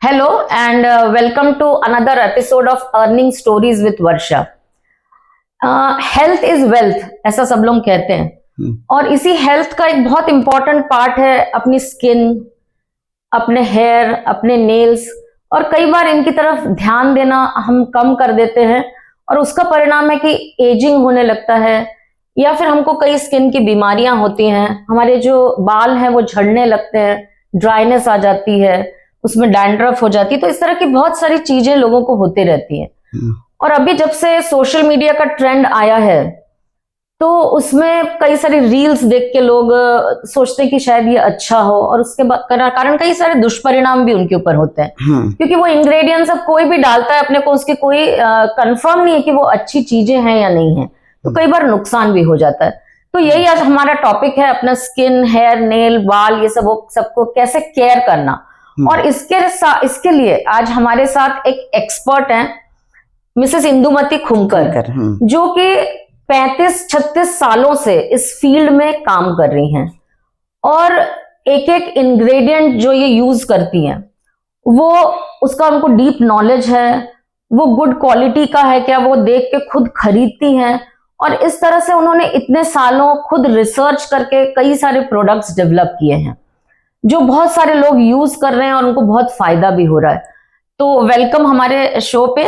Hello and welcome to another episode of Earning Stories with Varsha. Health is wealth ऐसा सब लोग कहते हैं और इसी हेल्थ का एक बहुत इंपॉर्टेंट पार्ट है अपनी स्किन, अपने हेयर, अपने नेल्स। और कई बार इनकी तरफ ध्यान देना हम कम कर देते हैं और उसका परिणाम है कि एजिंग होने लगता है या फिर हमको कई स्किन की बीमारियां होती हैं। हमारे जो बाल हैं वो झड़ने लगते हैं, ड्राइनेस आ जाती है, उसमें डैंड्रफ हो जाती है। तो इस तरह की बहुत सारी चीजें लोगों को होती रहती हैं। और अभी जब से सोशल मीडिया का ट्रेंड आया है तो उसमें कई सारी रील्स देख के लोग सोचते हैं कि शायद ये अच्छा हो और उसके कारण कई सारे दुष्परिणाम भी उनके ऊपर होते हैं। क्योंकि वो इंग्रेडिएंट्स अब कोई भी डालता है, अपने को उसकी कोई कंफर्म नहीं है कि वो अच्छी चीजें हैं या नहीं है, तो कई बार नुकसान भी हो जाता है। तो यही आज हमारा टॉपिक है, अपना स्किन, हेयर, नेल, बाल, ये सबको कैसे केयर करना। और इसके लिए आज हमारे साथ एक एक्सपर्ट हैं, मिसेस इंदुमती खुमकर, जो कि 35-36 सालों से इस फील्ड में काम कर रही हैं और एक एक इंग्रेडिएंट जो ये यूज करती हैं वो उसका उनको डीप नॉलेज है, वो गुड क्वालिटी का है क्या, वो देख के खुद खरीदती हैं। और इस तरह से उन्होंने इतने सालों खुद रिसर्च करके कई सारे प्रोडक्ट्स डेवलप किए हैं जो बहुत सारे लोग यूज कर रहे हैं और उनको बहुत फायदा भी हो रहा है। तो वेलकम हमारे शो पे।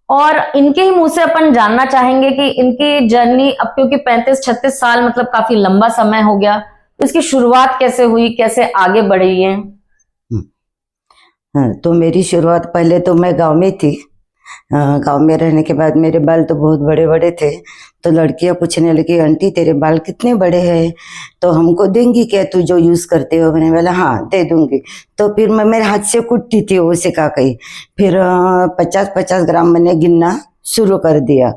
और इनके ही मुंह से अपन जानना चाहेंगे कि इनकी जर्नी, अब क्योंकि 35-36 साल मतलब काफी लंबा समय हो गया, तो इसकी शुरुआत कैसे हुई, कैसे आगे बढ़ी है? तो मेरी शुरुआत, पहले तो मैं गांव में थी। गांव में रहने के बाद मेरे बाल तो बहुत बड़े बड़े थे, तो लड़कियां पूछने लगी, आंटी तेरे बाल कितने बड़े हैं, तो हमको देंगी क्या तू जो यूज करते हो? मैंने बोला हाँ दे दूंगी। तो फिर मैं मेरे हाथ से कुटती थी वो सिखा के। फिर 50-50 ग्राम मैंने गिनना शुरू कर दिया।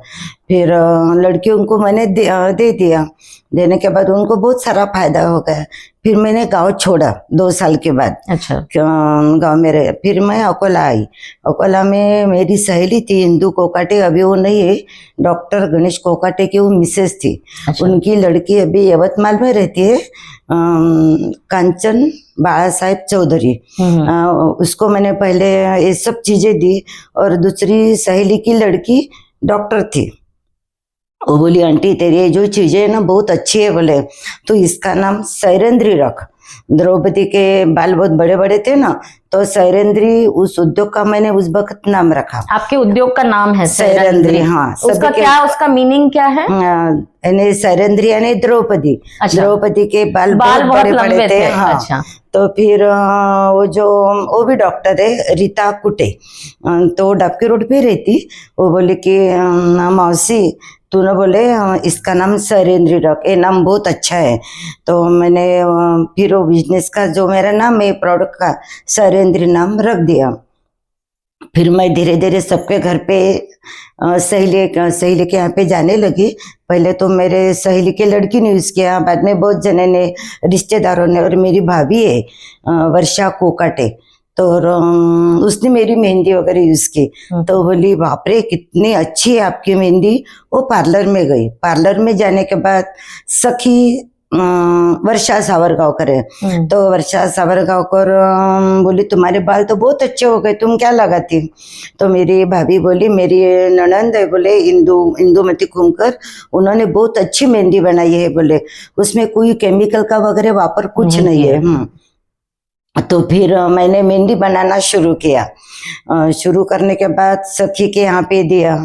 फिर लड़कियों को मैंने दे दिया। देने के बाद उनको बहुत सारा फायदा हो गया। फिर मैंने गांव छोड़ा 2 साल के बाद। अच्छा। गांव में रहे, फिर मैं अकोला आई। अकोला में मेरी सहेली थी इंदू कोकाटे, अभी वो नहीं है, डॉक्टर गणेश कोकाटे की वो मिसेस थी। अच्छा। उनकी लड़की अभी यवतमाल में रहती है, कांचन बाला साहेब चौधरी। उसको मैंने पहले ये सब चीजें दी। और दूसरी सहेली की लड़की डॉक्टर थी, वो बोली आंटी तेरी ये जो चीजें है ना बहुत अच्छी है, बोले तो इसका नाम सैरेंद्री रख। द्रौपदी के बाल बहुत बड़े बड़े थे ना, तो सैरेंद्री उस उद्योग का मैंने उस वक्त नाम रखा। आपके उद्योग का नाम है सैरेंद्री? हाँ। उसका क्या, उसका मीनिंग क्या है? सैरेंद्री यानी द्रौपदी। अच्छा। द्रौपदी के बाल बहुत बड़े बड़े थे। हाँ। अच्छा। तो फिर वो भी डॉक्टर है, रीता कुटे, तो डबकी रोड पे रहती। वो बोले कि मौसी तूने बोले इसका नाम सैरेंद्री रख, ये नाम बहुत अच्छा है। तो मैंने फिर वो बिजनेस का जो मेरा नाम है प्रोडक्ट का सैरेंद्री नाम रख दिया। फिर मैं धीरे धीरे सबके घर पे सहेली के यहाँ पे जाने लगी। पहले तो मेरे सहेली के लड़की ने यूज किया, बाद में बहुत जने ने, रिश्तेदारों ने, और मेरी भाभी है वर्षा कोकाटे, तो उसने मेरी मेहंदी वगैरह यूज की। तो बोली बाप रे कितनी अच्छी है आपकी मेहंदी। वो पार्लर में गई। पार्लर में जाने के बाद सखी वर्षा सावरगांवकर है, तो वर्षा सावरगांवकर बोली तुम्हारे बाल तो बहुत अच्छे हो गए, तुम क्या लगाती? तो मेरी भाभी बोली, मेरी ननंद है बोले इंदुमती खुमकर, उन्होंने बहुत अच्छी मेहंदी बनाई है बोले, उसमें कोई केमिकल का वगैरह वापर कुछ नहीं है। तो फिर मैंने मेहंदी बनाना शुरू किया। शुरू करने के बाद सखी के यहाँ पे दिया,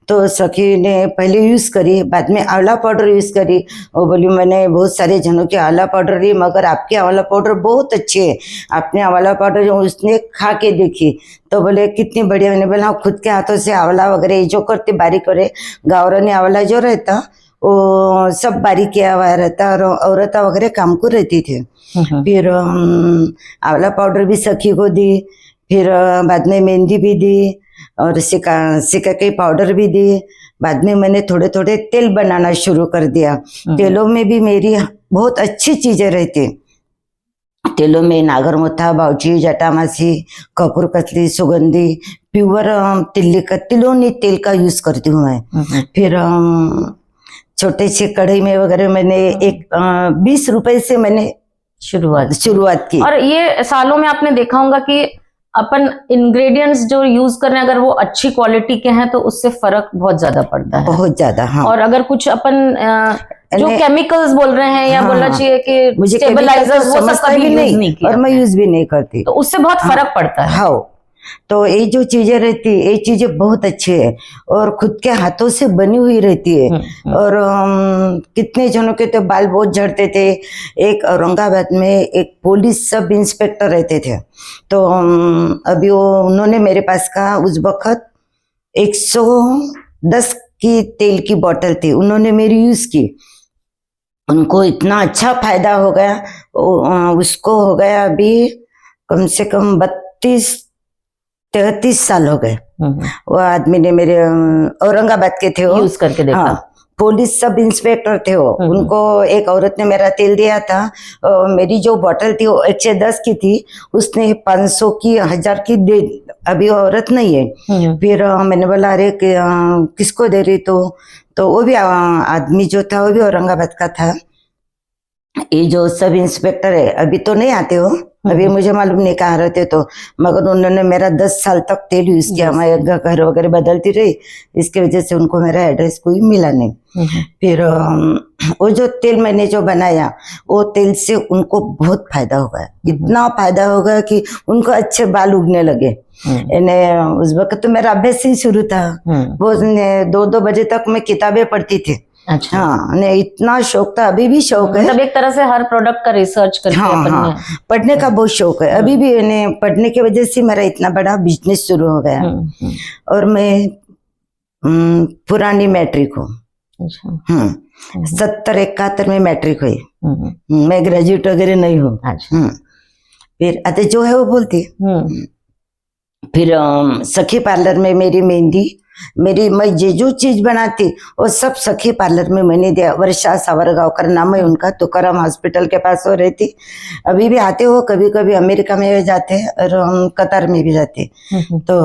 तो सखी ने पहले यूज करी, बाद में आंवला पाउडर यूज करी। वो बोली मैंने बहुत सारे जनों की आंवला पाउडर ली, मगर आपकी आंवला पाउडर बहुत अच्छी है। आपने आंवला पाउडर जो उसने खा के देखी तो बोले कितनी बढ़िया। मैंने बोला खुद के हाथों से आंवला वगैरह जो करते बारीक करे, गावरानी आंवला जो रहता वो सब बारीक किया हुआ रहता, और औरतें वगैरह काम को रहती थी। फिर आंवला पाउडर भी सखी को दी, फिर बाद में मेहंदी भी दी, और सिका के पाउडर भी दी। बाद में मैंने थोड़े थोड़े तेल बनाना शुरू कर दिया। तेलों में भी मेरी बहुत अच्छी चीजें रहती। तेलों में नागरमोथा, बाउची, जटामासी, कपूर कतली, सुगंधी, प्योर तिलोनी तेल का यूज करती हूँ मैं। फिर छोटे से कढ़ाई में वगैरह मैंने 20 रुपए से मैंने शुरुआत की। और ये सालों में आपने देखा होगा कि अपन इंग्रेडिएंट्स जो यूज कर रहे हैं अगर वो अच्छी क्वालिटी के हैं तो उससे फर्क बहुत ज्यादा पड़ता है। बहुत ज्यादा, हाँ। और अगर कुछ अपन जो केमिकल्स बोल रहे हैं या बोलना चाहिए कि मुझे स्टेबलाइजर्स वो सब कभी यूज नहीं किया और मैं यूज भी नहीं करती, तो उससे बहुत फर्क पड़ता है। हाँ, तो ये जो चीजें रहती है ये चीजें बहुत अच्छी है और खुद के हाथों से बनी हुई रहती है। और कितने जनों के तो बाल बहुत झड़ते थे। एक औरंगाबाद में एक पुलिस सब इंस्पेक्टर रहते थे, तो अभी वो उन्होंने मेरे पास कहा, उस वक्त 110 की तेल की बोतल थी, उन्होंने मेरी यूज की, उनको इतना अच्छा फायदा हो गया। उसको हो गया अभी कम से कम 32-33 साल हो गए। वो आदमी ने मेरे औरंगाबाद के थे, वो यूज करके देखा। हाँ, पुलिस सब इंस्पेक्टर थे वो। उनको एक औरत ने मेरा तेल दिया था, मेरी जो बोतल थी वो 110 की थी, उसने 500 की 1000 की दे। अभी वो औरत नहीं है। फिर मैंने बोला अरे किसको दे रही, तो वो भी आदमी जो था वो भी औरंगाबाद का था। ये जो सब इंस्पेक्टर है अभी तो नहीं आते हो, अभी मुझे मालूम नहीं कहाँ रहते, तो मगर उन्होंने मेरा 10 साल तक तेल यूज किया। मैं घर वगैरह बदलती रही, इसके वजह से उनको मेरा एड्रेस कोई मिला नहीं। फिर वो जो तेल मैंने जो बनाया वो तेल से उनको बहुत फायदा हो गया, इतना फायदा हो गया कि उनको अच्छे बाल उगने लगे। उस वक्त तो मेरा अभ्यास ही शुरू था, वो 2-2 बजे तक मैं किताबें पढ़ती थी। अच्छा। हाँ, ने इतना शौक था, अभी भी शौक है। मतलब एक तरह से हर प्रोडक्ट का रिसर्च करके अपन ने पढ़ने का बहुत शौक है अभी भी। इन्हें पढ़ने की वजह से मेरा इतना बड़ा बिजनेस शुरू हो गया। और मैं पुरानी मैट्रिक हूँ। 70-71 में मैट्रिक हुई। मैं ग्रेजुएट वगैरह नहीं हूँ। फिर अतः जो है वो बोलती। फिर सखी पार्लर में मेरी मेहंदी, मैं जो चीज बनाती वो सब सखी पार्लर में मैंने दिया। वर्षा सावरगांवकर नाम है उनका, तुकाराम हॉस्पिटल के पास वो रहती। अभी भी आते हो, कभी कभी अमेरिका में भी जाते हैं और हम कतार में भी जाते। तो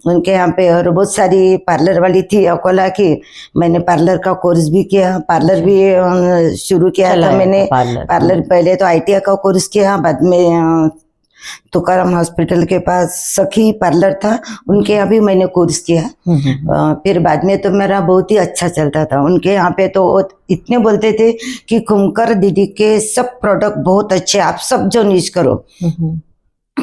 उनके यहाँ पे और बहुत सारी पार्लर वाली थी अकोला की। मैंने पार्लर का कोर्स भी किया, पार्लर भी शुरू किया था मैंने। पार्लर पहले तो ITI का कोर्स किया, बाद में तुकाराम हॉस्पिटल के पास सखी पार्लर था, उनके यहाँ भी मैंने कोर्स किया। फिर बाद में तो मेरा बहुत ही अच्छा चलता था उनके यहाँ पे। तो इतने बोलते थे कि खुमकर दीदी के सब प्रोडक्ट बहुत अच्छे, आप सब जो यूज करो।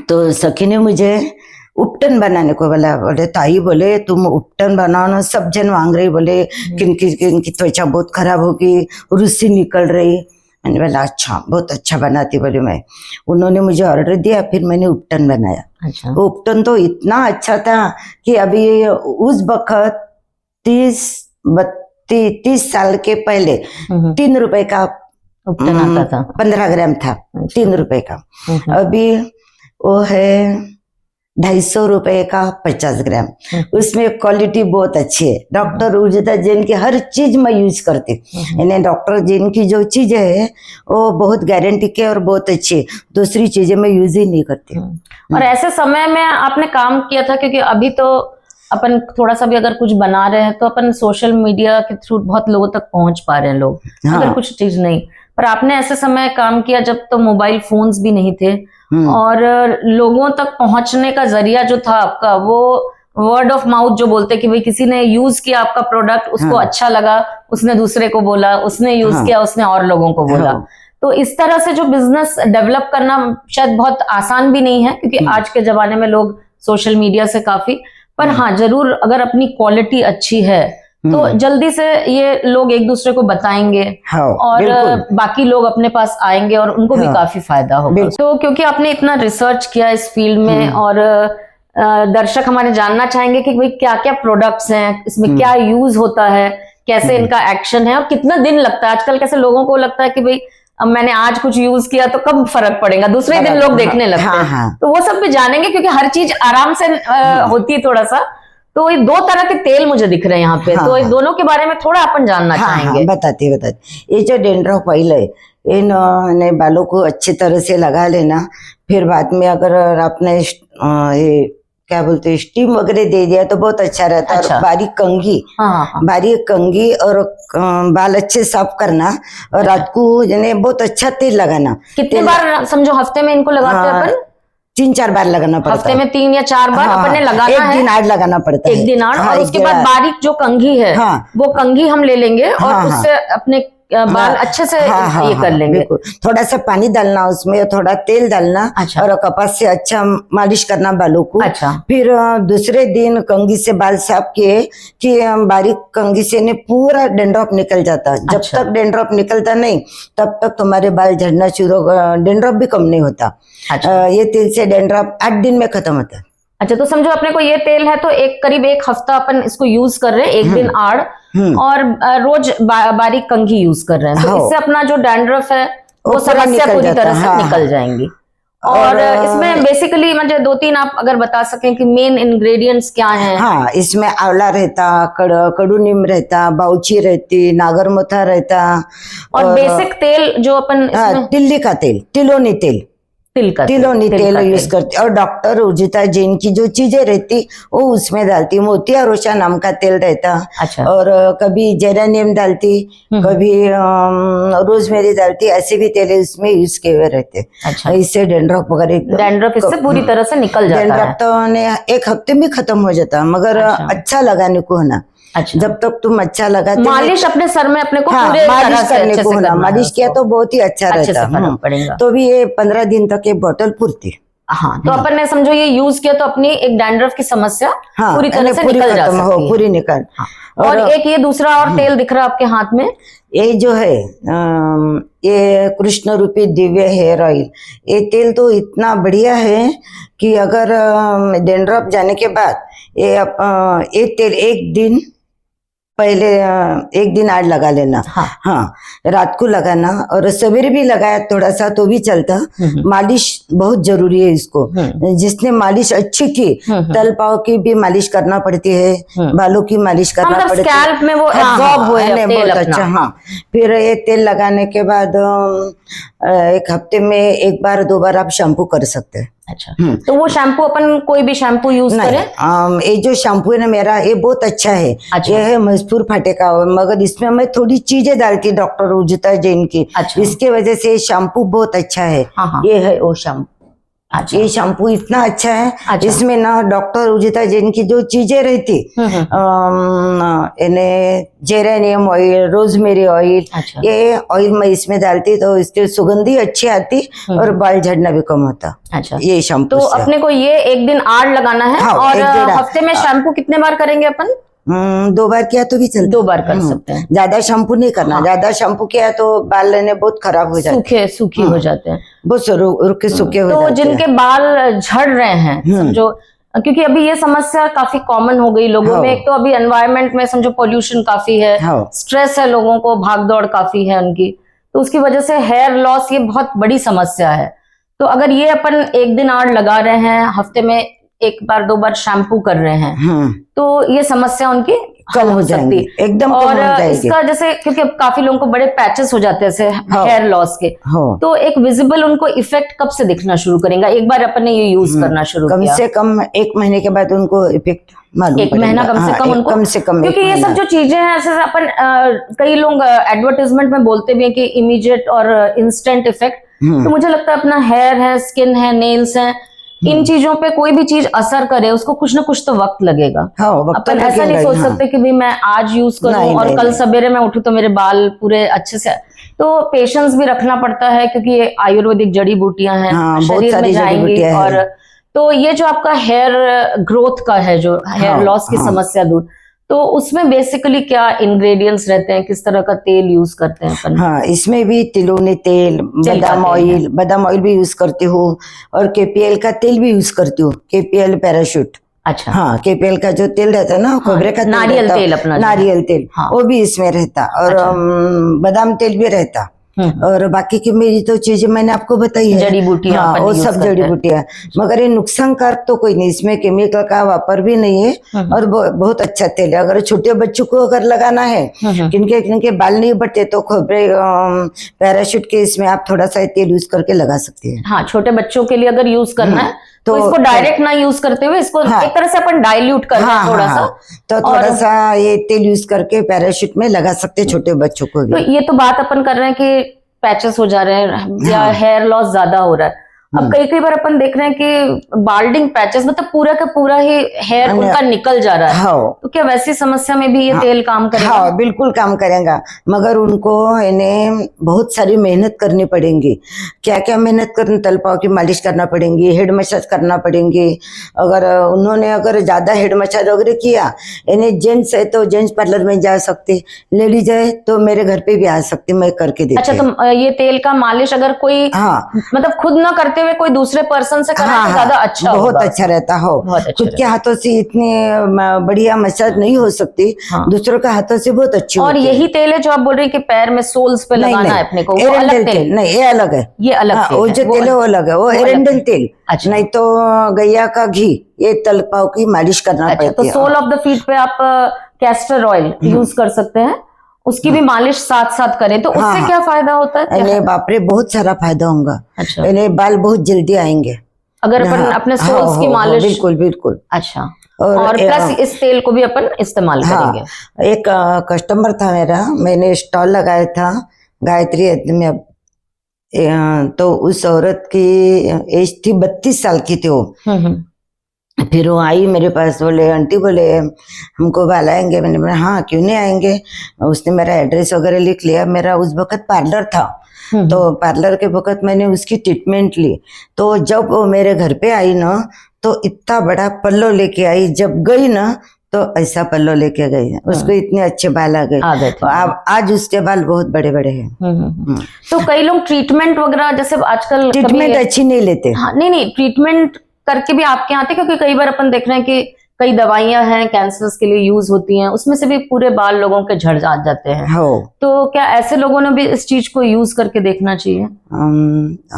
तो सखी ने मुझे उपटन बनाने को बोला। बोले ताई, बोले तुम उपटन बनाओ ना, सब जन मांग रही। बोले किनकी त्वचा बहुत खराब होगी, रुस्सी निकल रही। मैंने बोला अच्छा, बहुत अच्छा बनाती बोली मैं। उन्होंने मुझे ऑर्डर दिया, फिर मैंने उपटन बनाया। अच्छा। वो उपटन तो इतना अच्छा था कि अभी उस वक्त 30 साल के पहले 3 रुपए का उपटन आता था, 15 ग्राम था। 3 रुपए का। अभी वो है 250 रुपए का 50 ग्राम। उसमें क्वालिटी बहुत अच्छी है। डॉक्टर उर्जिता जैन की हर चीज मैं यूज करती। इन्हें डॉक्टर जैन की जो चीजें है वो बहुत गारंटी के और बहुत अच्छी है, दूसरी चीजें मैं यूज ही नहीं करती। और ऐसे समय में आपने काम किया था, क्योंकि अभी तो अपन थोड़ा सा भी अगर कुछ बना रहे हैं तो अपन सोशल मीडिया के थ्रू बहुत लोगों तक पहुंच पा रहे हैं लोग। अगर कुछ चीज नहीं, पर आपने ऐसे समय काम किया जब तो मोबाइल फोन्स भी नहीं थे और लोगों तक पहुंचने का जरिया जो था आपका वो वर्ड ऑफ माउथ जो बोलते कि भाई किसी ने यूज किया आपका प्रोडक्ट, उसको अच्छा लगा, उसने दूसरे को बोला, उसने यूज किया, उसने और लोगों को बोला। तो इस तरह से जो बिजनेस डेवलप करना शायद बहुत आसान भी नहीं है, क्योंकि आज के जमाने में लोग सोशल मीडिया से काफी, पर हाँ जरूर अगर अपनी क्वालिटी अच्छी है तो जल्दी से ये लोग एक दूसरे को बताएंगे और बाकी लोग अपने पास आएंगे और उनको भी काफी फायदा होगा। तो क्योंकि आपने इतना रिसर्च किया इस फील्ड में और दर्शक हमारे जानना चाहेंगे कि भाई क्या क्या प्रोडक्ट्स हैं, इसमें क्या यूज होता है, कैसे इनका एक्शन है और कितना दिन लगता है। आजकल कैसे लोगों को लगता है कि भाई अब मैंने आज कुछ यूज किया तो कब फर्क पड़ेगा, दूसरे दिन लोग देखने लगते हैं। तो वो सब भी जानेंगे, क्योंकि हर चीज आराम से होती है थोड़ा सा। तो ये 2 तरह के तेल मुझे दिख रहे हैं यहाँ पे। तो इन दोनों के बारे में थोड़ा अपन जानना चाहेंगे। बताती। ये जो डेंड्रफ ऑयल है, इन बालों को अच्छी तरह से लगा लेना। फिर बाद में अगर आपने ये क्या बोलते हैं स्टीम वगैरह दे दिया तो बहुत अच्छा रहता है। और बारीक कंघी और बाल अच्छे साफ करना और रात को यानी बहुत अच्छा तेल लगाना। कितनी बार समझो हफ्ते में इनको लगाते हैं अपन? 3-4 बार लगाना पड़ता हफ्ते है। में 3 या 4 बार हाँ, अपन ने लगाना एक है। दिन आड़ लगाना पड़ता है। एक दिन आड़, हाँ, और एक उसके दिन बाद आड़। बारीक जो कंघी है हाँ। वो कंघी हम ले लेंगे और हाँ, उससे अपने बाल अच्छे से ये कर लेंगे। बिल्कुल। थोड़ा सा पानी डालना उसमें, थोड़ा तेल डालना। अच्छा। और कपास से अच्छा मालिश करना बालों को। अच्छा। फिर दूसरे दिन कंघी से बाल साफ किए कि बारीक कंघी से ने पूरा डेंड्रफ निकल जाता। जब अच्छा। तक डेंड्रफ निकलता नहीं तब तक तुम्हारे बाल झड़ना शुरू, डेंड्रफ भी कम नहीं होता। अच्छा। ये तेल से डेंड्रफ 8 दिन में खत्म होता है। अच्छा, तो समझो अपने को ये तेल है तो करीब 1 हफ्ता अपन इसको यूज कर रहे हैं, एक दिन आड़ और रोज बारीक कंघी यूज कर रहे हैं, तो इससे अपना जो डैंड्रफ है वो पूरा समस्या निकल पूरी जाता तरह है। से हाँ, निकल जाएंगी। और इसमें बेसिकली मुझे 2-3 आप अगर बता सकें कि मेन इंग्रेडिएंट्स क्या हैं। हाँ, इसमें आंवला रहता, कड़ू नीम रहता, बाउची रहती, नागरमोथा रहता। और बेसिक तेल जो अपन इसमें तिल्ली का तेल, तिलोनी तेल, तिलोनी तेल यूज करते। और डॉक्टर उर्जिता जैन की जो चीजें रहती वो उसमें डालती। मोतिया रोशा नाम का तेल रहता। अच्छा। और कभी जेरानियम डालती, कभी रोजमेरी डालती, ऐसे भी तेल इसमें यूज किए हुए रहते। अच्छा। इससे डेंड्रफ वगैरह, डैंड्रफ इससे पूरी तरह से निकल जाता है। डेंड्रफ तो ने 1 हफ्ते में खत्म हो जाता, मगर अच्छा लगाने को होना। अच्छा। जब तक तुम अच्छा लगाते मालिश अपने सर में अपने को पूरे मालिश तरह से करने अच्छे को से होना। करना है मालिश किया उसको। तो बहुत ही अच्छा अच्छे रहता। से फर्क पड़ेगा। तो भी ये 15 दिन तक ये बोतल पूरती। हाँ, तो अपन ने समझो ये यूज किया तो अपनी एक डैंड्रफ की समस्या पूरी तरह से निकल जा सकती है। पूरी निकल। हाँ। और एक ये दूसरा और तेल दिख रहा है आपके हाथ में, ये जो है ये कृष्ण रूपी दिव्य हेयर ऑयल। ये तेल तो इतना बढ़िया है कि अगर डेंड्रफ जाने के बाद ये तेल एक दिन पहले 1 दिन आड़ लगा लेना। हाँ, रात को लगाना और सवेरे भी लगाया थोड़ा सा तो भी चलता। मालिश बहुत जरूरी है इसको। जिसने मालिश अच्छी की, तल पाव की भी मालिश करना पड़ती है, बालों की मालिश करना पड़ती है, स्कैल्प में वो एब्जॉर्ब हुए तेल बहुत अच्छा। हाँ, फिर ये तेल लगाने के बाद 1 हफ्ते में 1 बार 2 बार आप शैम्पू कर सकते हैं। अच्छा, तो वो शैम्पू अपन कोई भी शैम्पू यूज करें? ये जो शैम्पू है ना मेरा, ये बहुत अच्छा है। अच्छा। ये है मजबूर फाटे का, मगर इसमें मैं थोड़ी चीजें डालती डॉक्टर उर्जिता जैन की। अच्छा। इसके वजह से शैम्पू बहुत अच्छा है। हाँ। ये है वो शैम्पू। अच्छा। ये शैम्पू इतना अच्छा है। अच्छा। इसमें ना डॉक्टर उर्जिता जैन की जो चीजें रहती, जेरेनियम ऑयल, रोजमेरी ऑयल, अच्छा। ये ऑयल मैं इसमें डालती तो इसकी सुगंधी अच्छी आती और बाल झड़ना भी कम होता। अच्छा। ये शैम्पू तो अपने को ये 1 दिन आड़ लगाना है। हाँ, और 1 दिन हफ्ते में शैम्पू कितने बार करेंगे अपन? 2 बार किया तो भी चलता। 2 बार कर सकते हैं। ज्यादा शैम्पू नहीं करना। ज्यादा शैम्पू किया तो बाल लेने बहुत खराब हो जाते, सूखे हो जाते हैं, बहुत रुके सूखे हो तो जाते हैं। जिनके बाल झड़ रहे हैं समझो, क्योंकि अभी ये समस्या काफी कॉमन हो गई लोगों में। एक तो अभी एनवायरनमेंट में समझो पोल्यूशन काफी है, स्ट्रेस है लोगों को, भागदौड़ काफी है उनकी, तो उसकी वजह से हेयर लॉस ये बहुत बड़ी समस्या है। तो अगर ये अपन 1 दिन आड़ लगा रहे हैं, हफ्ते में 1 बार 2 बार शैम्पू कर रहे हैं, तो ये समस्या उनकी कम हो जाएगी, एकदम कम हो जाएगी। इसका जैसे, क्योंकि अब काफी लोगों को बड़े पैचेस हो जाते हैं हेयर लॉस के, तो एक विजिबल उनको इफेक्ट कब से दिखना शुरू करेगा? एक बार अपन ने ये यूज करना शुरू किया, कम से कम 1 महीने के बाद उनको इफेक्ट मालूम 1 महीना कम से कम उनको, कम से कम, क्योंकि ये सब जो चीजें हैं ऐसे अपन कई लोग एडवर्टाइजमेंट में बोलते भी हैं कि इमीडिएट और इंस्टेंट इफेक्ट, तो मुझे लगता है अपना हेयर है, स्किन है, नेल्स है, इन चीजों पे कोई भी चीज असर करे उसको कुछ ना कुछ तो वक्त लगेगा। अपन ऐसा नहीं सोच सकते कि भाई मैं आज यूज करूं और कल सवेरे मैं उठूं तो मेरे बाल पूरे अच्छे से, तो पेशेंस भी रखना पड़ता है, क्योंकि ये आयुर्वेदिक जड़ी बूटियां हैं, शरीर में जाएंगी। और तो ये जो आपका हेयर ग्रोथ का है, जो हेयर लॉस की समस्या दूर, तो उसमें बेसिकली क्या इंग्रेडिएंट्स रहते हैं, किस तरह का तेल यूज करते हैं अपन? हाँ, इसमें भी तिलोनी तेल, बादाम ऑयल भी यूज करती हूँ, और केपीएल का तेल भी यूज करती हूँ, केपीएल पैराशूट। अच्छा। हाँ, केपीएल का जो तेल रहता है ना, खोबरे का नारियल तेल, अपना नारियल तेल, वो भी इसमें रहता, और बादाम तेल भी रहता, और बाकी की मेरी तो चीजें मैंने आपको बताई है, जड़ी बूटियां, हाँ, वो सब जड़ी बूटियां, मगर ये नुकसानकारक तो कोई नहीं, इसमें केमिकल का वापर भी नहीं है, और बहुत अच्छा तेल है। अगर छोटे बच्चों को अगर लगाना है, किनके बाल नहीं बढ़ते, तो खोबरे पैराशूट के इसमें आप थोड़ा सा तेल यूज करके लगा सकते हैं। हाँ, छोटे बच्चों के लिए अगर यूज करना है तो इसको डायरेक्ट ना यूज करते हुए इसको एक तरह से अपन डाइल्यूट करना है थोड़ा सा, तो थोड़ा सा ये तेल यूज करके पैराशूट में लगा सकते हैं छोटे बच्चों को भी। तो ये तो बात अपन कर रहे हैं कि पैचेस हो जा रहे हैं या हेयर लॉस ज्यादा हो रहा है, अब कई कई बार अपन देख रहे हैं कि बाल्डिंग पैचेस, मतलब पूरा का पूरा ही हेयर उनका निकल जा रहा है। हाँ, तो क्या वैसी समस्या में भी ये तेल काम करेगा? हाँ बिल्कुल काम करेगा, मगर उनको इन्हें बहुत सारी मेहनत करनी पड़ेगी। क्या क्या मेहनत करनी, तलपाव की मालिश करना पड़ेगी, हेड मसाज करना पड़ेंगी। अगर ज्यादा हेड मसाज वगैरह किया, इन्हें जेंट्स है तो जेंट्स पार्लर में जा सकते, लेडीज है तो मेरे घर पे भी आ सकती, मैं करके देती। अच्छा, तो ये तेल का मालिश अगर कोई मतलब खुद ना करते हुए कोई दूसरे पर्सन से कराए तो ज्यादा अच्छा बहुत होगा। अच्छा रहता हो। खुद के हाथों से इतनी बढ़िया मसाज नहीं हो सकती, दूसरों के हाथों से बहुत अच्छी और होती है। यही तेल है जो आप बोल रहे हैं कि पैर में सोल्स पे लगाना है अपने को, वो अलग तेल नहीं, ये अलग है, ये अलग तेल वो है, जो तेल है वो अलग है, वो एरेंडल तेल। अच्छा। नहीं तो गैया का घी, ये तलपाव की मालिश करना पड़ती है। तो सोल ऑफ द फीट पे आप कैस्टर ऑयल यूज कर सकते हैं, उसकी भी मालिश साथ साथ करें तो उससे क्या फायदा होता है? इन्हें बाप रे बहुत सारा फायदा होगा। अच्छा, इन्हें बाल बहुत जल्दी आएंगे अगर अपन अपने सोल्स की मालिश। बिल्कुल बिल्कुल। अच्छा, और प्लस इस तेल को भी अपन इस्तेमाल करेंगे। एक कस्टमर था मेरा, मैंने स्टॉल लगाया था गायत्री में, तो उस औरत की एज थी 32 साल की थी वो। फिर वो आई मेरे पास, बोले आंटी, बोले हमको बाल आएंगे। मैंने बोला हाँ क्यों नहीं आएंगे। उसने मेरा एड्रेस वगैरह लिख लिया। मेरा उस वक्त पार्लर था, तो पार्लर के वक्त मैंने उसकी ट्रीटमेंट ली। तो जब वो मेरे घर पे आई ना, तो इतना बड़ा पल्लो लेके आई, जब गई ना तो ऐसा पल्लो लेके गई, उसको इतने अच्छे बाल आ गए। आज उसके बाल बहुत बड़े बड़े हैं। तो कई लोग ट्रीटमेंट वगैरह, जैसे आजकल ट्रीटमेंट अच्छी नहीं लेते। हाँ, नहीं ट्रीटमेंट करके भी आपके आते, क्योंकि कई बार अपन देख रहे हैं कि कई दवाइयां हैं कैंसर्स के लिए यूज होती हैं, उसमें से भी पूरे बाल लोगों के झड़ जाते हैं। तो क्या ऐसे लोगों ने भी इस चीज को यूज करके देखना चाहिए?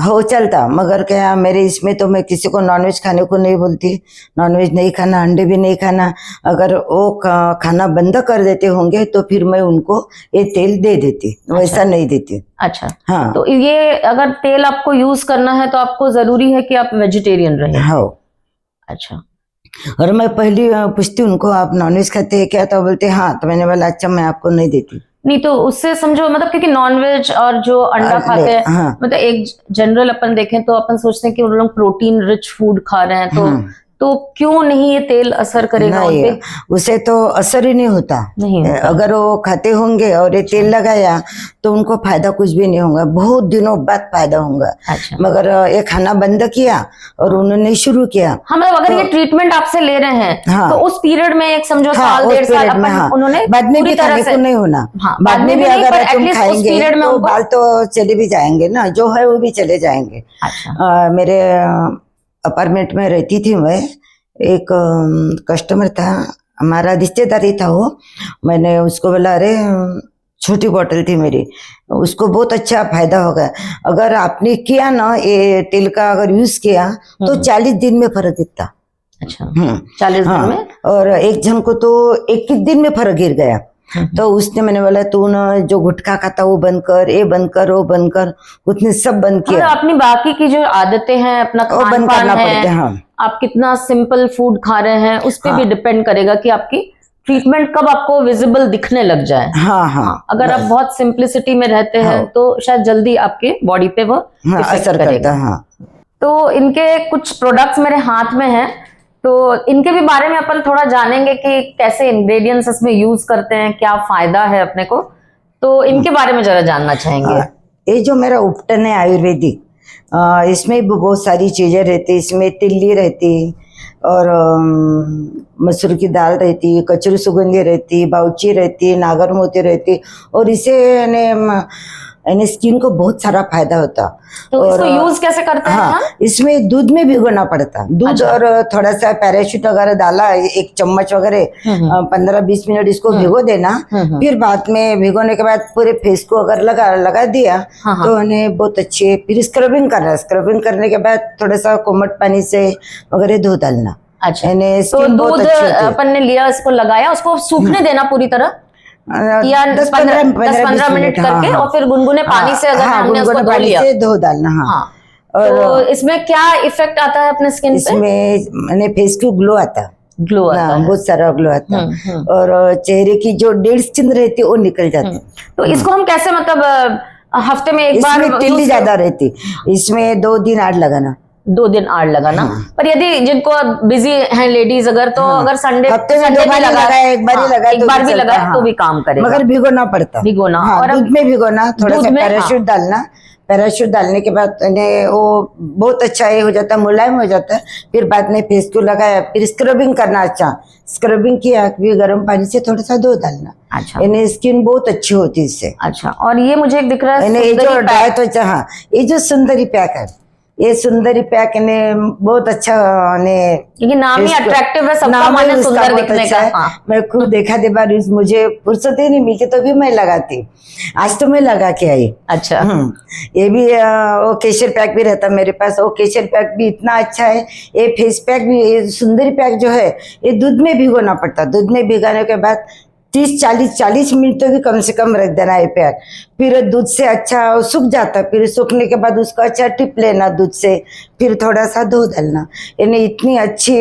हो चलता, मगर क्या मेरे इसमें तो मैं किसी को नॉनवेज खाने को नहीं बोलती, नॉनवेज नहीं खाना, अंडे भी नहीं खाना। अगर वो खाना बंद कर देते होंगे तो फिर मैं उनको ये तेल दे देती, वैसा नहीं देती। अच्छा, हाँ। तो ये अगर तेल आपको यूज करना है तो आपको जरूरी है कि आप वेजिटेरियन रहें? हाँ। अच्छा, और मैं पहली पूछती उनको, आप नॉनवेज खाते हैं क्या? तो बोलते हाँ। तो मैंने बोला अच्छा मैं आपको नहीं देती। नहीं तो उससे समझो, मतलब क्योंकि नॉनवेज और जो अंडा खाते हैं, मतलब एक जनरल अपन देखें तो अपन सोचते हैं कि उन लोग प्रोटीन रिच फूड खा रहे हैं, तो क्यों नहीं ये तेल असर करेगा उन पे? उसे तो असर ही नहीं होता। अगर वो खाते होंगे और ये तेल लगाया तो उनको फायदा कुछ भी नहीं होगा, बहुत दिनों बाद फायदा होगा। अच्छा। मगर ये खाना बंद किया और उन्होंने शुरू किया। हाँ, मतलब अगर ये ट्रीटमेंट आपसे ले रहे हैं तो उस पीरियड में एक समझो साल डेढ़ साल उन्होंने बाद में भी खाने को नहीं होना। बाद में भी अगर तुम खाएंगे तो बाल तो चले भी जाएंगे ना, जो है वो भी चले जाएंगे। मेरे अपार्टमेंट में रहती थी मैं, एक कस्टमर था, हमारा रिश्तेदारी था वो। मैंने उसको बोला अरे छोटी बोतल थी मेरी, उसको बहुत अच्छा फायदा होगा। अगर आपने किया ना ये तेल का अगर यूज किया तो 40 दिन में फर्क दिखता। अच्छा, 40 दिन में? और एक जन को तो 21 दिन में फर्क गिर गया। तो उसने, मैंने बोला तू ना जो गुटखा खाता वो बंद कर, ये बंद कर, वो बंद कर, उसने सब बंद किया। अपनी बाकी की जो आदतें हैं, अपना वो बंद करना पड़ता है। आप कितना सिंपल फूड खा रहे हैं उस पर भी डिपेंड करेगा कि आपकी ट्रीटमेंट कब आपको विजिबल दिखने लग जाए। अगर आप बहुत सिंप्लिसिटी में रहते हैं तो शायद जल्दी आपके बॉडी पे वो असर करेगा। तो इनके कुछ प्रोडक्ट्स मेरे हाथ में हैं, तो इनके भी बारे में अपन थोड़ा जानेंगे कि कैसे इंग्रेडिएंट्स इसमें यूज करते हैं, क्या फायदा है अपने को, तो इनके बारे में जरा जानना चाहेंगे। ये जो मेरा उपटन है आयुर्वेदिक, इसमें भी बहुत सारी चीजें रहती। इसमें तिल्ली रहती और मसूर की दाल रहती, कचरी सुगंधी रहती, बाउची रहती, नागर मोती रहती, और इसे यानी स्किन को बहुत सारा फायदा होता। तो इसको यूज कैसे करते हैं? इसमें दूध में भिगोना पड़ता, दूध और थोड़ा सा पैराशूट वगैरह डाला, 1 चम्मच वगैरह, 15-20 मिनट इसको भिगो देना। फिर बाद में भिगोने के बाद पूरे फेस को अगर लगा दिया तो उन्हें बहुत अच्छे। फिर स्क्रबिंग करना, स्क्रबिंग करने के बाद थोड़ा सा कोमट पानी से वगैरह धो डालना। अच्छा, तो दूध अपन ने लिया, इसको लगाया, उसको सूखने देना पूरी तरह, या 10-15 मिनट करके, और फिर गुनगुने पानी से अगर हमने उसको धो लिया धो डालना। और तो इसमें क्या इफेक्ट आता है अपने स्किन पे? इसमें फेस को ग्लो आता, बहुत सारा ग्लो आता, और चेहरे की जो डेड स्किन रहती है वो निकल जाती। तो इसको हम कैसे, मतलब हफ्ते में एक बार इसमें तिल्ली ज्यादा रहती, इसमें 2 दिन आड़ लगाना, 2 दिन आड़ लगाना। पर यदि जिनको बिजी हैं लेडीज अगर, तो अगर संडे हफ्ते में 2 बार लगाया, एक बार ही लगाया, एक बार भी लगाया तो भी काम करेगा, मगर भिगोना पड़ता, भिगोना। हाँ, और दूध में भिगोना, थोड़ा सा दूध में, पैराशूट डालना, पैराशूट डालने के बाद वो बहुत अच्छा ये हो जाता है, मुलायम हो जाता है। फिर बाद में फेस को लगाया, फिर स्क्रबिंग करना, अच्छा स्क्रबिंग किया, फिर गर्म पानी से थोड़ा सा धो डालना। अच्छा, यानी स्किन बहुत अच्छी होती है इससे। अच्छा। और ये मुझे एक दिख रहा है ये जो सुंदरी डाइट हो, हाँ, ये जो सुंदरी पैक है, ये सुंदरी पैक ने बहुत अच्छा ने, क्योंकि नाम ही अट्रैक्टिव है, सबका नाम मन ही है उसका सुंदर बहुत दिखने अच्छा का। है। हाँ। मैं खुद देखा दे बार, मुझे फुर्सत ही नहीं मिलती तो भी मैं लगाती, आज तो मैं लगा के आई। अच्छा। ये भी वो केशर पैक भी रहता मेरे पास, वो केशर पैक भी इतना अच्छा है। ये फेस पैक भी, ये सुंदरी पैक जो है ये दूध में भिगोना पड़ता, दूध में भिगाने के बाद 30-40 मिनट तो भी कम से कम रख देना है पैक। फिर दूध से अच्छा सूख जाता, फिर सूखने के बाद उसको अच्छा टिप लेना दूध से, फिर थोड़ा सा धो डालना, यानी इतनी अच्छी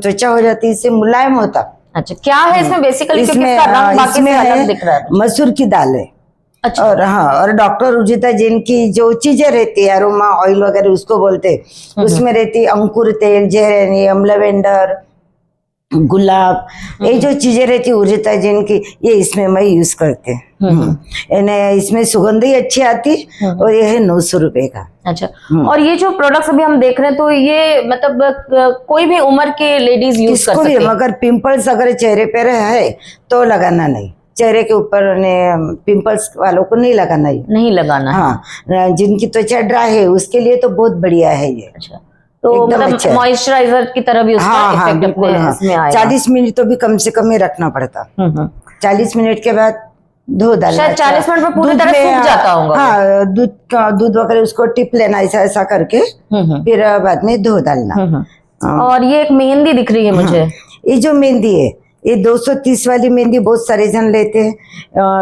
त्वचा हो जाती है, इससे मुलायम होता। अच्छा, क्या है इसमें बेसिकली, क्योंकि इसमें इसका रंग बाकी इसमें से अलग है दिख रहा है। मसूर की दाल है। अच्छा। और हाँ, और डॉक्टर रुचिता जैन की जो चीजें रहती है, अरोमा ऑयल वगैरह उसको बोलते, उसमें रहती है अंकुर तेल, जेरेनियम, लवेंडर, गुलाब, ये जो चीजें रहती है उर्जिता जैन की, ये इसमें मैं यूज करते हैं। इसमें सुगंध ही अच्छी आती, और ये है 900 रुपए का। अच्छा। और ये जो प्रोडक्ट्स अभी हम देख रहे हैं, तो ये मतलब कोई भी उम्र के लेडीज यूज कर किसको भी, सकते हैं? मगर पिंपल्स अगर चेहरे पे है तो लगाना नहीं, चेहरे के ऊपर पिंपल्स वालों को नहीं लगाना, ये नहीं लगाना है। हाँ, जिनकी त्वचा ड्राई है उसके लिए तो बहुत बढ़िया है ये। अच्छा, तो एकदम मतलब अच्छा है। मॉइस्चराइजर की तरह भी उसका हाँ हाँ इफेक्ट बिल्कुल, अपने हाँ, इसमें आएगा। 40 मिनट तो भी कम से कम ही रखना पड़ता। 40 मिनट के बाद धो डालना। शायद 40 मिनट में पूरी तरह सूख जाता होगा। हाँ, दूध वगैरह उसको टिप लेना ऐसा ऐसा करके, फिर बाद में धो डालना। और ये एक मेहंदी दिख रही है मुझे, ये जो मेहंदी है, ये 230 वाली मेहंदी बहुत सारे जन लेते हैं,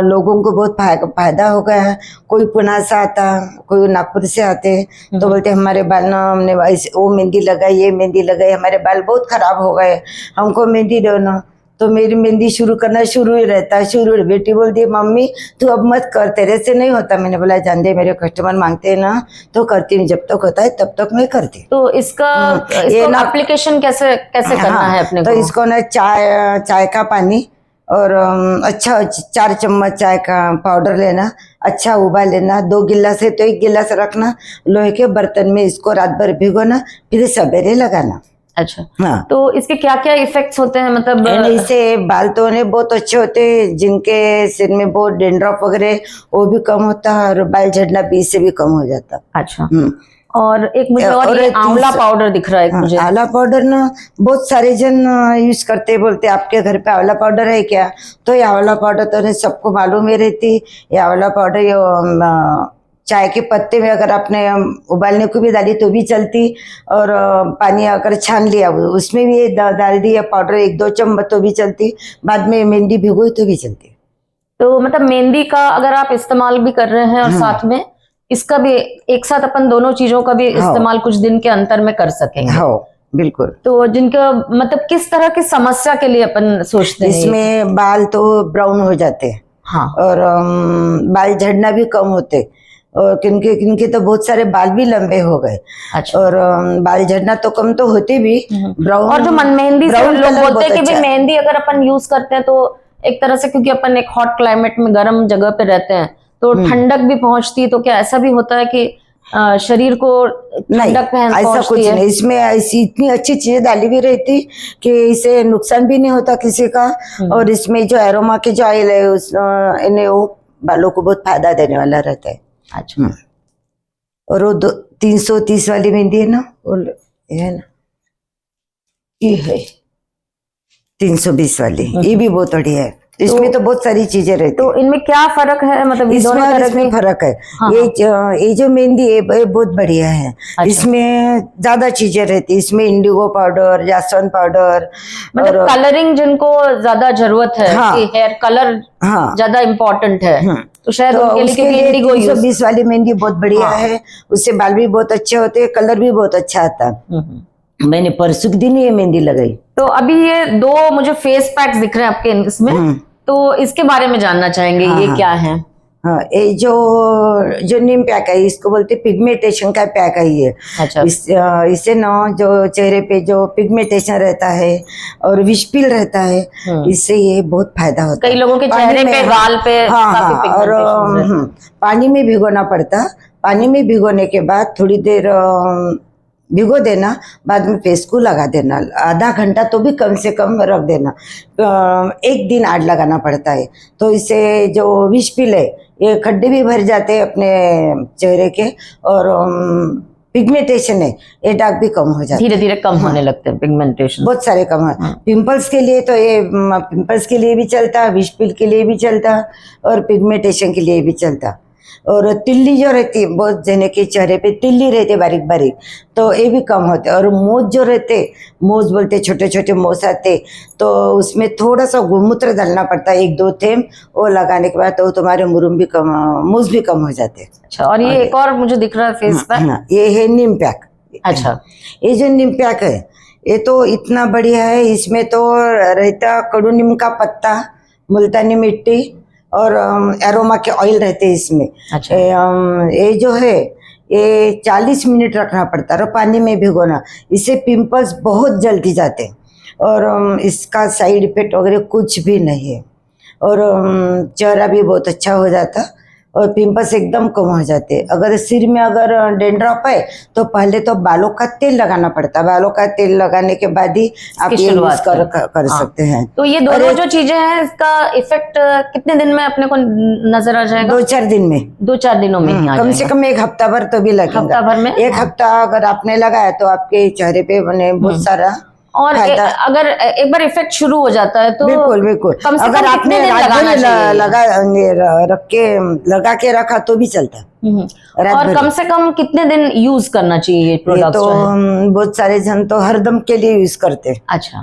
लोगों को बहुत फायदा हो गया है। कोई पुणे से आता, कोई नागपुर से आते, तो बोलते हमारे बाल ना, हमने वो मेहंदी लगाई, ये मेहंदी लगाई, हमारे बाल बहुत खराब हो गए, हमको मेहंदी दो ना। तो मेरी मेहंदी शुरू करना शुरू ही रहता है, शुरू। बेटी बोलती है मम्मी तू अब मत कर, तेरे से नहीं होता। मैंने बोला जान दे, मेरे कस्टमर मांगते हैं ना तो करती हूँ, जब तक होता है तब तक मैं करती। तो इसका एप्लीकेशन कैसे करना है अपने तो को? इसको ना चाय का पानी और अच्छा 4 चम्मच चाय का पाउडर लेना, अच्छा उबाल लेना, 2 गिलास है तो 1 गिलास रखना, लोहे के बर्तन में इसको रात भर भिगोना, फिर सवेरे लगाना। अच्छा, हाँ, तो इसके क्या क्या इफेक्ट्स होते हैं, मतलब इससे बाल तो बहुत अच्छे होते हैं, जिनके सिर में बहुत डेंड्रफ वगैरह वो भी कम होता है, और बाल झड़ना भी इससे भी कम हो जाता। अच्छा। और एक मुझे और ये आंवला पाउडर दिख रहा है मुझे। आंवला पाउडर ना बहुत सारे जन यूज करते, बोलते आपके घर पे आंवला पाउडर है क्या? तो ये आंवला पाउडर तो सबको मालूम ही रहती। ये आंवला पाउडर ये चाय के पत्ते में अगर आपने उबालने को भी डाली तो भी चलती, और पानी अगर छान लिया उसमें भी डाल दिया पाउडर 1-2 चम्मच तो भी चलती, बाद में मेहंदी भिगोई तो भी चलती। तो मतलब मेहंदी का अगर आप इस्तेमाल भी कर रहे हैं और साथ में इसका भी एक साथ अपन दोनों चीजों का भी इस्तेमाल कुछ दिन के अंतर में कर सकेंगे। हाँ बिल्कुल। तो जिनका मतलब किस तरह की समस्या के लिए अपन सोचते हैं? इसमें बाल तो ब्राउन हो जाते हैं, हाँ, और बाल झड़ना भी कम होते, और किनके तो बहुत सारे बाल भी लंबे हो गए। अच्छा। और बाल झड़ना तो कम तो होते भी, ब्राउन। और जो मेहंदी से लोग बोलते हैं कि अच्छा भाई मेहंदी अगर अपन यूज करते हैं तो एक तरह से, क्योंकि अपन एक हॉट क्लाइमेट में गर्म जगह पे रहते हैं तो ठंडक भी पहुंचती है, तो क्या ऐसा भी होता है कि शरीर को ठंडक ऐसा कुछ नहीं, इसमें ऐसी इतनी अच्छी चीजें डाली भी रहती कि इससे नुकसान भी नहीं होता किसी का। और इसमें जो एरोमा के जो ऑयल है इन्हें वो बालों को बहुत फायदा देने वाला रहता है। अच्छा। और वो 330 वाली मेहंदी है ना, वो है ना, ये है 320 वाली, ये भी बहुत बढ़िया है। इसमें तो बहुत सारी चीजें रहती। तो इनमें क्या फर्क है, मतलब इसमें फर्क है। हाँ, ये जो मेहंदी है बहुत बढ़िया है। अच्छा। इसमें ज्यादा चीजें रहती है, इसमें इंडिगो पाउडर, जासवन पाउडर, मतलब कलरिंग जिनको ज्यादा जरूरत है, हाँ, कि हेयर कलर ज्यादा इम्पोर्टेंट है, तो शायद तो उनके लिए इंडिगो 320 वाली मेहंदी बहुत बढ़िया है। उससे बाल भी बहुत अच्छे होते हैं, कलर भी बहुत अच्छा आता है। मैंने परसों के दिन ये मेहंदी लगाई। तो अभी ये 2 मुझे फेस पैक्स दिख रहे हैं आपके इसमें, तो इसके बारे में जानना चाहेंगे। ये क्या है? हाँ, ये जो नीम पैक है इसको बोलते पिगमेंटेशन का पैक है ये। अच्छा। इससे ना जो चेहरे पे जो पिगमेंटेशन रहता है और विष्पिल रहता है, इससे ये बहुत फायदा होता है। कई लोगों के चेहरे पे, गाल पे हाँ काफी हाँ, और पिगमेंटेशन रहता है। पानी में भिगोना पड़ता। पानी में भिगोने के बाद थोड़ी देर भिगो देना, बाद में फेस को लगा देना, आधा घंटा तो भी कम से कम रख देना। एक दिन आड़ लगाना पड़ता है, तो इससे जो विष्पिल है ये खड्डे भी भर जाते हैं अपने चेहरे के, और पिगमेंटेशन है ये दाग भी कम हो जाते हैं, धीरे धीरे कम होने लगते हैं पिगमेंटेशन। बहुत सारे कम है। पिंपल्स के लिए तो ये पिंपल्स के लिए भी चलता, विष्पिल के लिए भी चलता, और पिगमेंटेशन के लिए भी चलता। और तिल्ली जो रहती है, बहुत जने के चेहरे पे तिल्ली रहते बारीक बारीक, तो ये भी कम होते। और मोज जो रहते, मोज बोलते छोटे छोटे मोज आते, तो उसमें थोड़ा सा गोमूत्र डालना पड़ता है, 1-2 थेम, वो लगाने के बाद तो तुम्हारे मुरुम भी कम, मोज भी कम हो जाते। अच्छा, और ये एक और मुझे दिख रहा है फेस पर, ये है नीम पैक। अच्छा, ये जो नीम पैक है ये तो इतना बढ़िया है, इसमें तो रहता कड़ू नीम का पत्ता, मुल्तानी मिट्टी और एरोमा के ऑयल रहते हैं इसमें। अच्छा। ये जो है ये 40 मिनट रखना पड़ता है और पानी में भिगोना। इससे पिंपल्स बहुत जल्दी जाते हैं, और इसका साइड इफेक्ट वगैरह कुछ भी नहीं है, और चेहरा भी बहुत अच्छा हो जाता, और पिंपल्स एकदम कम हो जाते। अगर सिर में अगर डेंड्रफ है तो पहले तो बालों का तेल लगाना पड़ता, बालों का तेल लगाने के बाद ही आप ये यूज कर सकते हैं। तो ये दोनों जो चीजें हैं, इसका इफेक्ट कितने दिन में अपने को नजर आ जाएगा? 2-4 दिन में, 2-4 दिनों में ही आ कम से कम 1 हफ्ता भर तो भी लगेगा। हफ्ता भर में? 1 हफ्ता अगर आपने लगाया तो आपके चेहरे पे बने बहुत सारा। और अगर एक बार इफेक्ट शुरू हो जाता है तो बिल्कुल बिल्कुल, कम से अगर कम आपने लगा के रखा तो भी चलता। और कम से कम कितने दिन यूज करना चाहिए ये प्रोडक्ट? तो बहुत सारे जन तो हरदम के लिए यूज करते। अच्छा,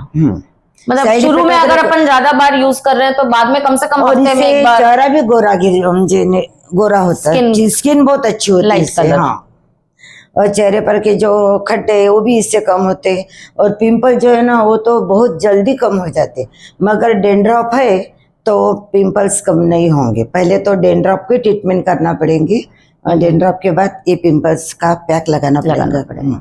मतलब शुरू में अगर अपन ज्यादा बार यूज कर रहे हैं तो बाद में कम से कम हफ्ते में एक बार। चेहरा भी गोरा होता है, स्किन बहुत अच्छी होती है इससे। हाँ, और चेहरे पर के जो खड्डे वो भी इससे कम होते हैं, और पिंपल जो है ना वो तो बहुत जल्दी कम हो जाते। मगर डेंड्रफ है तो पिंपल्स कम नहीं होंगे, पहले तो डेंड्रफ की ट्रीटमेंट करना पड़ेगी, और डेंड्रफ के बाद ये पिंपल्स का पैक लगाना पड़ेगा।